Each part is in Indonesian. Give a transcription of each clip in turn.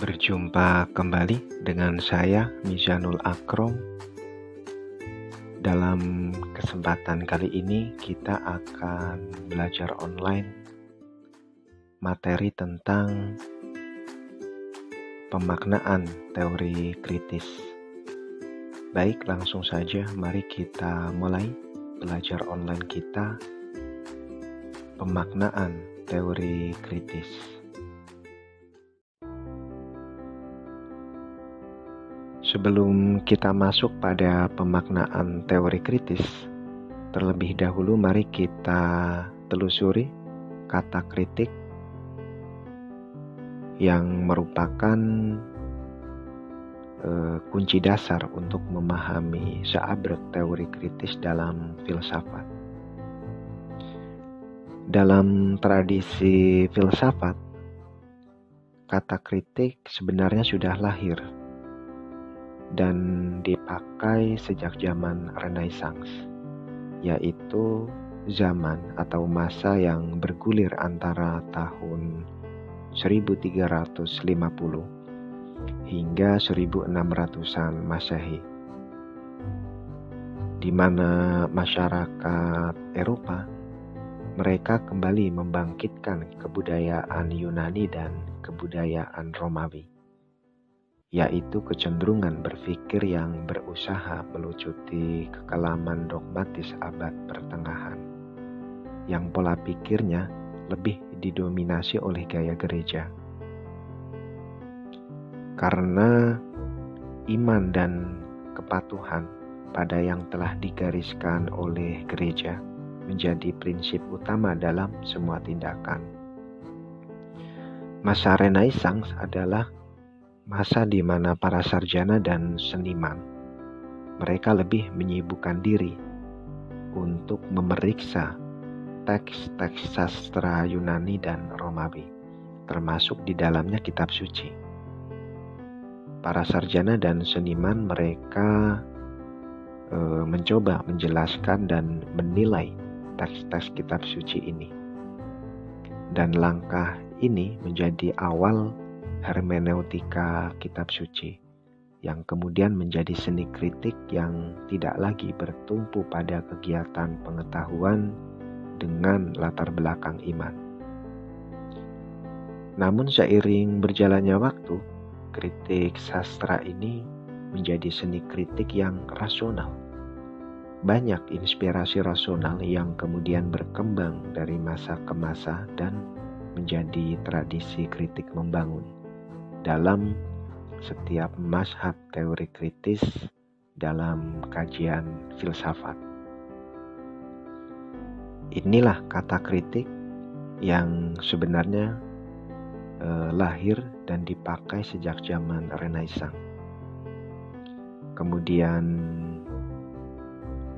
Berjumpa kembali dengan saya, Mizanul Akrom. Dalam kesempatan kali ini kita akan belajar online materi tentang pemaknaan teori kritis. Baik, langsung saja mari kita mulai belajar online kita, pemaknaan teori kritis. Sebelum kita masuk pada pemaknaan teori kritis, terlebih dahulu mari kita telusuri kata kritik yang merupakan kunci dasar untuk memahami seabrek teori kritis dalam filsafat. Dalam tradisi filsafat, kata kritik sebenarnya sudah lahir dan dipakai sejak zaman Renaissance, yaitu zaman atau masa yang bergulir antara tahun 1350 hingga 1600-an Masehi, di mana masyarakat Eropa mereka kembali membangkitkan kebudayaan Yunani dan kebudayaan Romawi, yaitu kecenderungan berpikir yang berusaha melucuti kekelaman dogmatis abad pertengahan, yang pola pikirnya lebih didominasi oleh gaya gereja. Karena iman dan kepatuhan pada yang telah digariskan oleh gereja menjadi prinsip utama dalam semua tindakan. Masa Renaissance adalah masa di mana para sarjana dan seniman mereka lebih menyibukkan diri untuk memeriksa teks-teks sastra Yunani dan Romawi, termasuk di dalamnya kitab suci. Para sarjana dan seniman mereka mencoba menjelaskan dan menilai teks-teks kitab suci ini. Dan langkah ini menjadi awal hermeneutika kitab suci, yang kemudian menjadi seni kritik yang tidak lagi bertumpu pada kegiatan pengetahuan dengan latar belakang iman. Namun seiring berjalannya waktu, kritik sastra ini menjadi seni kritik yang rasional. Banyak inspirasi rasional yang kemudian berkembang dari masa ke masa dan menjadi tradisi kritik membangun dalam setiap mazhab teori kritis dalam kajian filsafat. Inilah kata kritik yang sebenarnya lahir dan dipakai sejak zaman Renaissance. Kemudian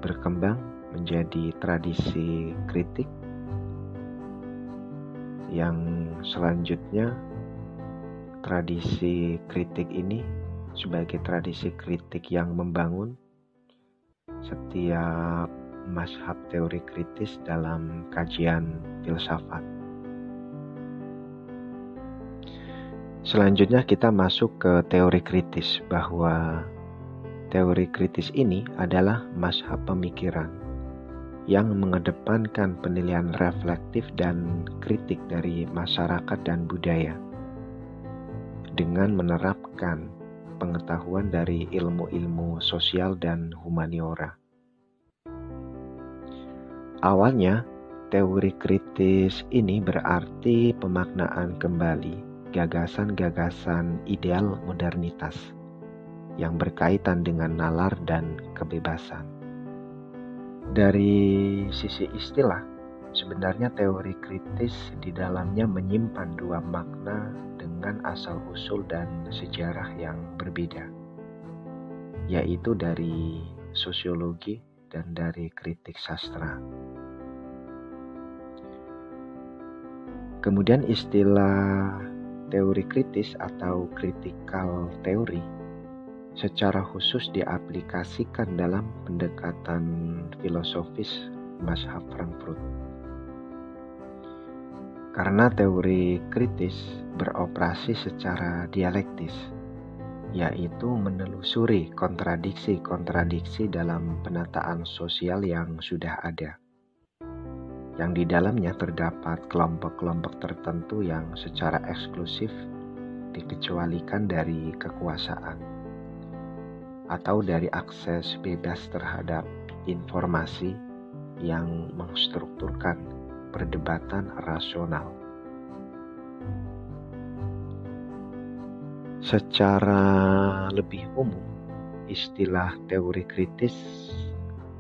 berkembang menjadi tradisi kritik yang selanjutnya tradisi kritik ini sebagai tradisi kritik yang membangun setiap mazhab teori kritis dalam kajian filsafat. Selanjutnya kita masuk ke teori kritis, bahwa teori kritis ini adalah mazhab pemikiran yang mengedepankan penilaian reflektif dan kritik dari masyarakat dan budaya dengan menerapkan pengetahuan dari ilmu-ilmu sosial dan humaniora. Awalnya, teori kritis ini berarti pemaknaan kembali gagasan-gagasan ideal modernitas yang berkaitan dengan nalar dan kebebasan. Dari sisi istilah, sebenarnya teori kritis di dalamnya menyimpan dua makna dengan asal-usul dan sejarah yang berbeda, yaitu dari sosiologi dan dari kritik sastra. Kemudian istilah teori kritis atau critical theory secara khusus diaplikasikan dalam pendekatan filosofis mazhab Frankfurt. Karena teori kritis beroperasi secara dialektis, yaitu menelusuri kontradiksi-kontradiksi dalam penataan sosial yang sudah ada, yang di dalamnya terdapat kelompok-kelompok tertentu yang secara eksklusif dikecualikan dari kekuasaan atau dari akses bebas terhadap informasi yang mengstrukturkan perdebatan rasional. Secara lebih umum, istilah teori kritis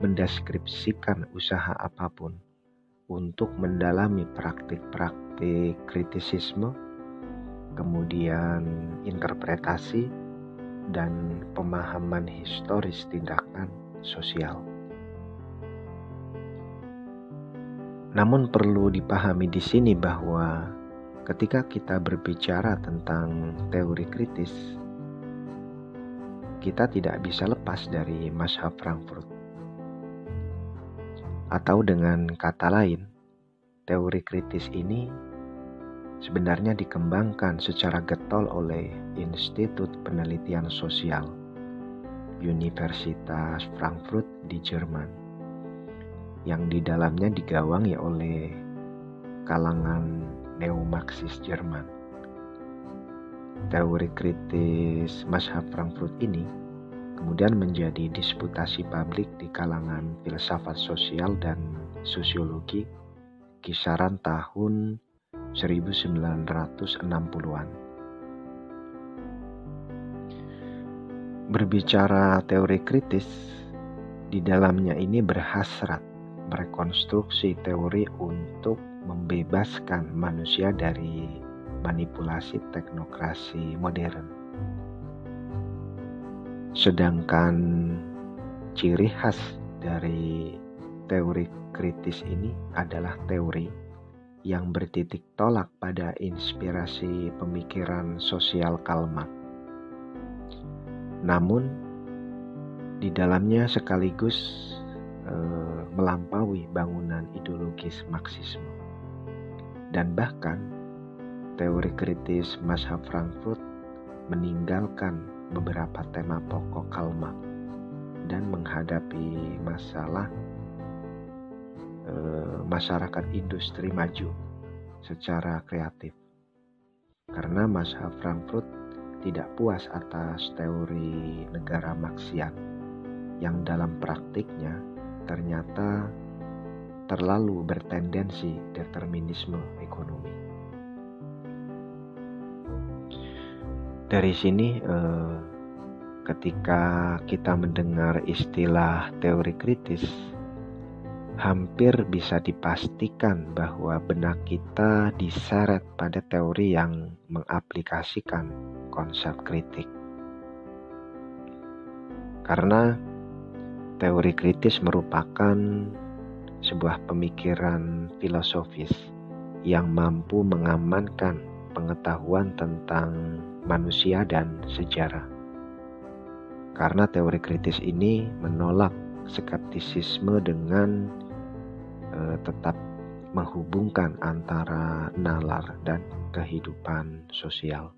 mendeskripsikan usaha apapun untuk mendalami praktik-praktik kritisisme, kemudian interpretasi, dan pemahaman historis tindakan sosial. Namun perlu dipahami di sini bahwa ketika kita berbicara tentang teori kritis, kita tidak bisa lepas dari mazhab Frankfurt. Atau dengan kata lain, teori kritis ini sebenarnya dikembangkan secara getol oleh Institut Penelitian Sosial Universitas Frankfurt di Jerman, yang di dalamnya digawangi oleh kalangan neo-Marxis Jerman. Teori kritis mazhab Frankfurt ini kemudian menjadi disputasi publik di kalangan filsafat sosial dan sosiologi kisaran tahun 1960-an. Berbicara teori kritis, di dalamnya ini berhasrat merekonstruksi teori untuk membebaskan manusia dari manipulasi teknokrasi modern. Sedangkan ciri khas dari teori kritis ini adalah teori yang bertitik tolak pada inspirasi pemikiran sosial Karl Marx. Namun, di dalamnya sekaligus melampaui bangunan ideologis Marxisme. Dan bahkan, teori kritis mazhab Frankfurt meninggalkan beberapa tema pokok Karl Marx dan menghadapi masalah masyarakat industri maju secara kreatif. Karena mazhab Frankfurt tidak puas atas teori negara Marxian yang dalam praktiknya ternyata terlalu bertendensi determinisme ekonomi. Dari sini ketika kita mendengar istilah teori kritis, hampir bisa dipastikan bahwa benak kita diseret pada teori yang mengaplikasikan konsep kritik. Karena teori kritis merupakan sebuah pemikiran filosofis yang mampu mengamankan pengetahuan tentang manusia dan sejarah. Karena teori kritis ini menolak skeptisisme dengan tetap menghubungkan antara nalar dan kehidupan sosial.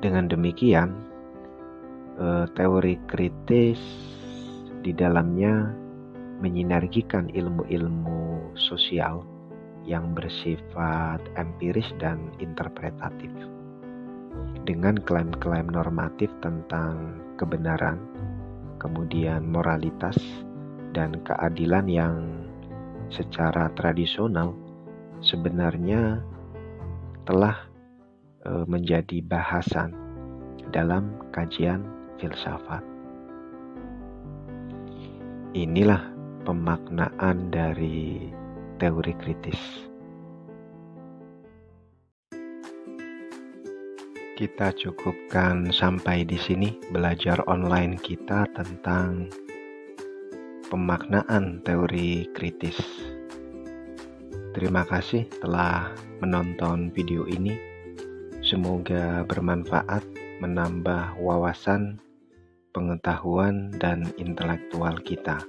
Dengan demikian, teori kritis di dalamnya menyinergikan ilmu-ilmu sosial yang bersifat empiris dan interpretatif dengan klaim-klaim normatif tentang kebenaran, kemudian moralitas dan keadilan yang secara tradisional sebenarnya telah menjadi bahasan dalam kajian filsafat. Inilah pemaknaan dari teori kritis. Kita cukupkan sampai di sini belajar online kita tentang pemaknaan teori kritis. Terima kasih telah menonton video ini. Semoga bermanfaat, menambah wawasan, pengetahuan, dan intelektual kita.